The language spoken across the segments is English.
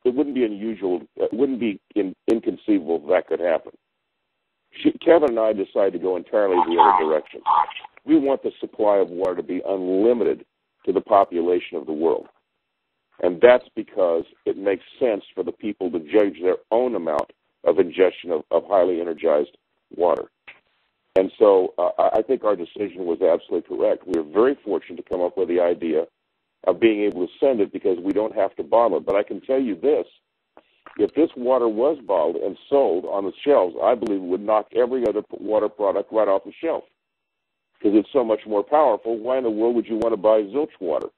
it wouldn't be unusual. It wouldn't be inconceivable that could happen. Kevin and I decided to go entirely the other direction. We want the supply of water to be unlimited to the population of the world. And that's because it makes sense for the people to judge their own amount of ingestion of highly energized water. And so I think our decision was absolutely correct. We were very fortunate to come up with the idea of being able to send it because we don't have to bottle it. But I can tell you this, if this water was bottled and sold on the shelves, I believe it would knock every other water product right off the shelf because it's so much more powerful. Why in the world would you want to buy zilch water?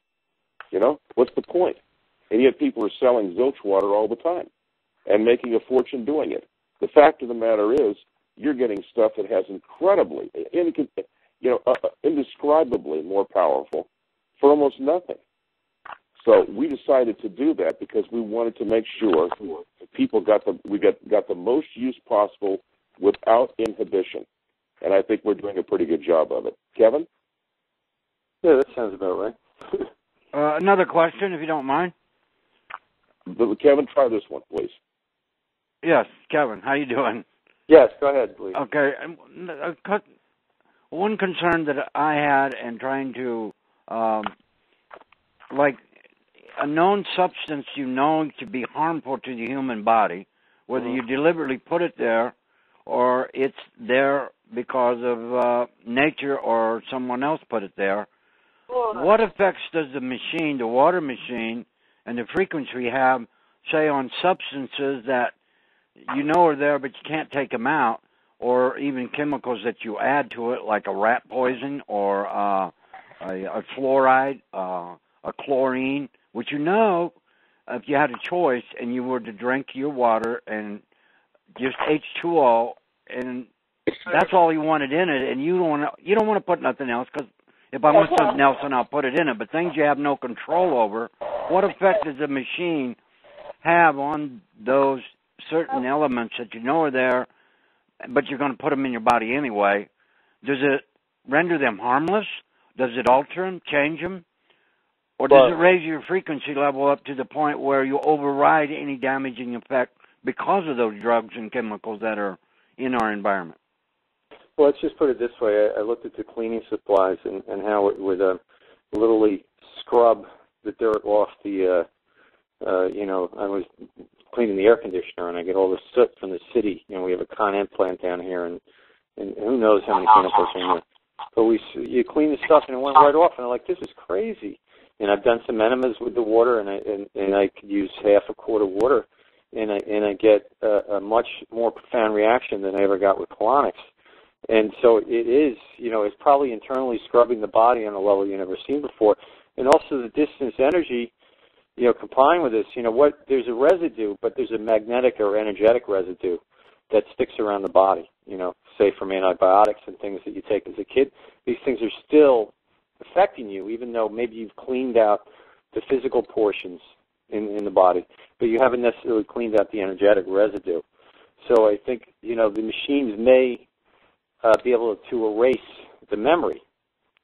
You know, what's the point? And yet people are selling zilch water all the time and making a fortune doing it. The fact of the matter is you're getting stuff that has incredibly, indescribably more powerful for almost nothing. So we decided to do that because we wanted to make sure that people got the most use possible without inhibition. And I think we're doing a pretty good job of it. Kevin? Yeah, that sounds about right. Another question, if you don't mind. Kevin, try this one, please. Yes, Kevin, how you doing? Yes, go ahead, please. Okay. One concern that I had in trying to, like a known substance you know to be harmful to the human body, whether you deliberately put it there or it's there because of nature or someone else put it there, what effects does the water machine, and the frequency have, say, on substances that you know are there but you can't take them out, or even chemicals that you add to it, like a rat poison or a fluoride, a chlorine, which you know, if you had a choice and you were to drink your water and just H2O, and that's all you wanted in it, and you don't want to put nothing else, because if I want something else, then I'll put it in it. But things you have no control over, what effect does the machine have on those certain elements that you know are there, but you're going to put them in your body anyway? Does it render them harmless? Does it alter them, change them? Or does it raise your frequency level up to the point where you override any damaging effect because of those drugs and chemicals that are in our environment? Well, let's just put it this way. I looked at the cleaning supplies and how it would literally scrub the dirt off the, I was cleaning the air conditioner and I get all the soot from the city. You know, we have a Con Ed plant down here and who knows how many chemicals are in there. But you clean the stuff and it went right off, and I'm like, this is crazy. And I've done some enemas with the water, and I could use half a quart of water, and I get a much more profound reaction than I ever got with colonics. And so it is, it's probably internally scrubbing the body on a level you've never seen before. And also the distance energy, complying with this, there's a residue, but there's a magnetic or energetic residue that sticks around the body, say from antibiotics and things that you take as a kid. These things are still affecting you, even though maybe you've cleaned out the physical portions in the body, but you haven't necessarily cleaned out the energetic residue. So I think, the machines may be able to erase the memory.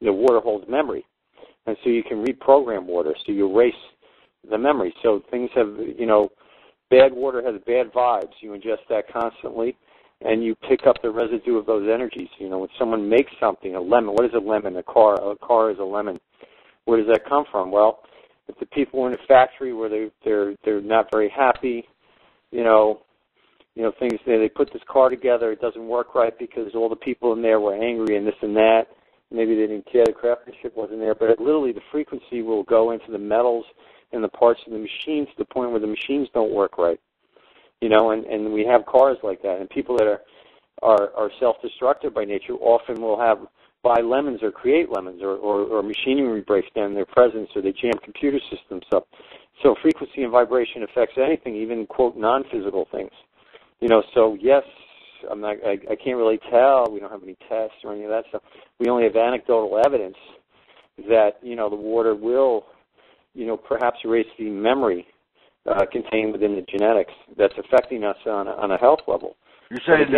Water holds memory. And so you can reprogram water, so you erase the memory. So things have, bad water has bad vibes. You ingest that constantly, and you pick up the residue of those energies. When someone makes something, a lemon, what is a lemon? A car is a lemon. Where does that come from? Well, if the people were in a factory where they're not very happy, things, they put this car together, it doesn't work right because all the people in there were angry and this and that. Maybe they didn't care, the craftsmanship wasn't there, but literally the frequency will go into the metals and the parts of the machine to the point where the machines don't work right. And we have cars like that, and people that are self-destructive by nature often will buy lemons or create lemons, or machinery breaks down their presence, or they jam computer systems up. So frequency and vibration affects anything, even, quote, non-physical things. So yes, I can't really tell. We don't have any tests or any of that stuff. We only have anecdotal evidence that, the water will, perhaps erase the memory contained within the genetics that's affecting us on a health level. You're saying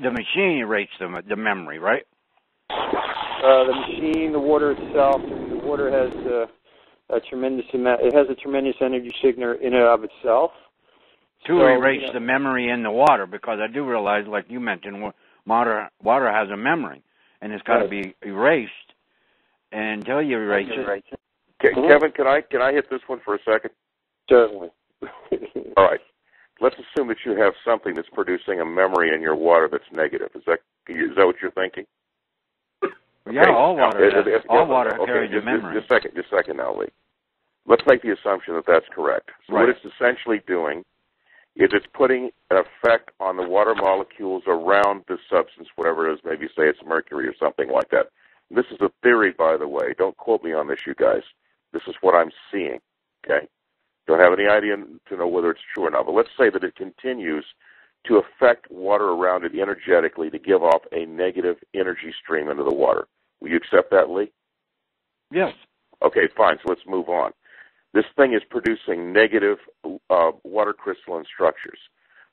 the machine erases the memory, right? The machine, the water itself. The water has a tremendous amount. It has a tremendous energy signature in and of itself. To erase the memory in the water, because I do realize, like you mentioned, water has a memory, and it's got to be erased. And until you erase it. Kevin, can I hit this one for a second? Certainly. All right. Let's assume that you have something that's producing a memory in your water that's negative. Is that what you're thinking? Okay. Yeah, all water carries a memory. Just a second now, Lee. Let's make the assumption that that's correct. So right. What it's essentially doing is it's putting an effect on the water molecules around the substance, whatever it is. Maybe say it's mercury or something like that. And this is a theory, by the way. Don't quote me on this, you guys. This is what I'm seeing, okay? Don't have any idea to know whether it's true or not. But let's say that it continues to affect water around it energetically to give off a negative energy stream into the water. Will you accept that, Lee? Yes. Okay, fine. So let's move on. This thing is producing negative water crystalline structures.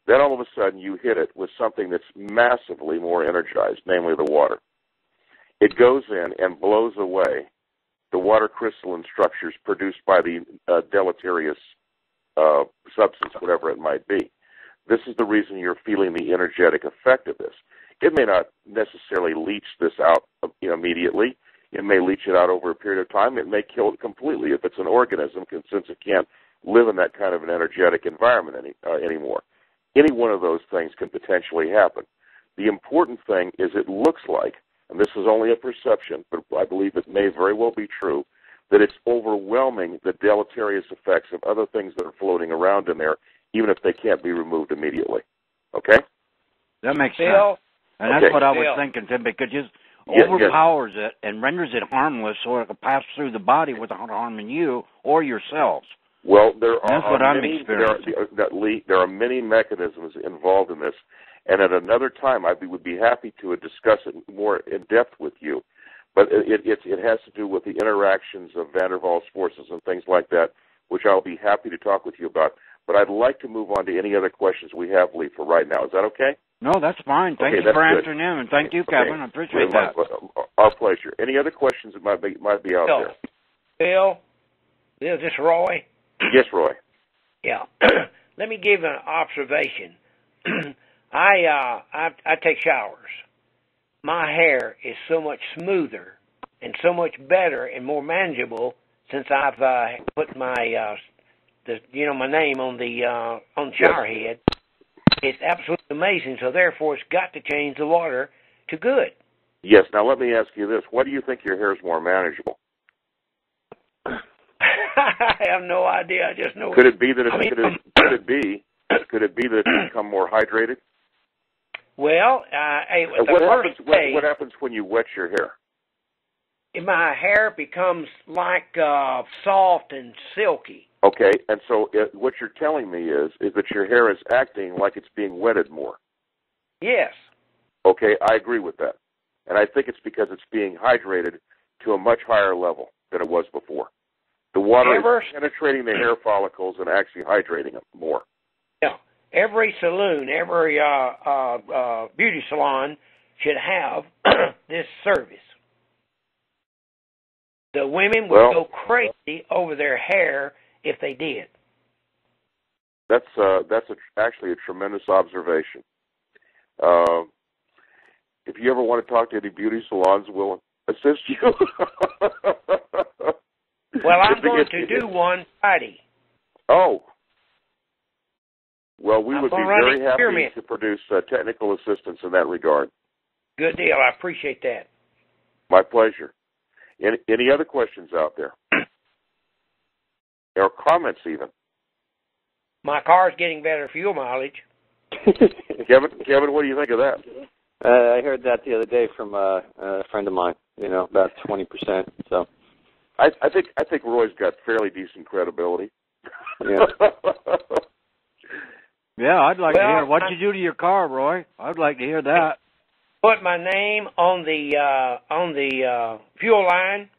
Then all of a sudden you hit it with something that's massively more energized, namely the water. It goes in and blows away the water crystalline structures produced by the deleterious substance, whatever it might be. This is the reason you're feeling the energetic effect of this. It may not necessarily leach this out immediately. It may leach it out over a period of time. It may kill it completely if it's an organism, since it can't live in that kind of an energetic environment anymore. Any one of those things can potentially happen. The important thing is it looks like, and this is only a perception, but I believe it may very well be true, that it's overwhelming the deleterious effects of other things that are floating around in there, even if they can't be removed immediately. Okay? That makes sense. And that's what I was thinking, Tim, because it overpowers it and renders it harmless so it can pass through the body without harming you or your cells. Well, there are many mechanisms involved in this, and at another time I would be happy to discuss it more in depth with you. But it has to do with the interactions of van der Waals forces and things like that, which I'll be happy to talk with you about. But I'd like to move on to any other questions we have, Lee, for right now. Is that okay? No, that's fine. Thank you for answering them, and thank you, Kevin. I appreciate that. Our pleasure. Any other questions that might be out there? Bill, is this Roy? Yes, Roy. Yeah. Let me give an observation. I take showers. My hair is so much smoother and so much better and more manageable since I've put my my name on the shower head. It's absolutely amazing. So therefore, it's got to change the water to good. Yes. Now let me ask you this: why do you think your hair is more manageable? I have no idea. I just know. Could it be that it's become more hydrated? Well, what happens when you wet your hair? My hair becomes like soft and silky. Okay, and so what you're telling me is that your hair is acting like it's being wetted more. Yes. Okay, I agree with that. And I think it's because it's being hydrated to a much higher level than it was before. The water is penetrating the hair follicles and actually hydrating them more. Yeah. Every saloon, every beauty salon should have this service. The women would go crazy over their hair if they did. That's actually a tremendous observation. If you ever want to talk to any beauty salons, we'll assist you. Well, I'm going to do one Friday. Oh. Well, we would be very happy to produce technical assistance in that regard. Good deal. I appreciate that. My pleasure. Any other questions out there? Or comments even? My car's getting better fuel mileage. Kevin, what do you think of that? I heard that the other day from a friend of mine. About 20%. So, I think Roy's got fairly decent credibility. Yeah. Yeah, I'd like to hear what'd you do to your car, Roy. I'd like to hear that. Put my name on the fuel line.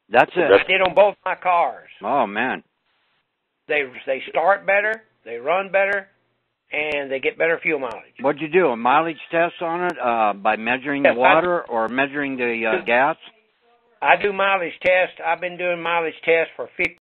That's it. I did on both my cars. Oh man. They start better, they run better, and they get better fuel mileage. What'd you do? A mileage test on it by measuring the water or measuring the gas? I do mileage tests. I've been doing mileage tests for 50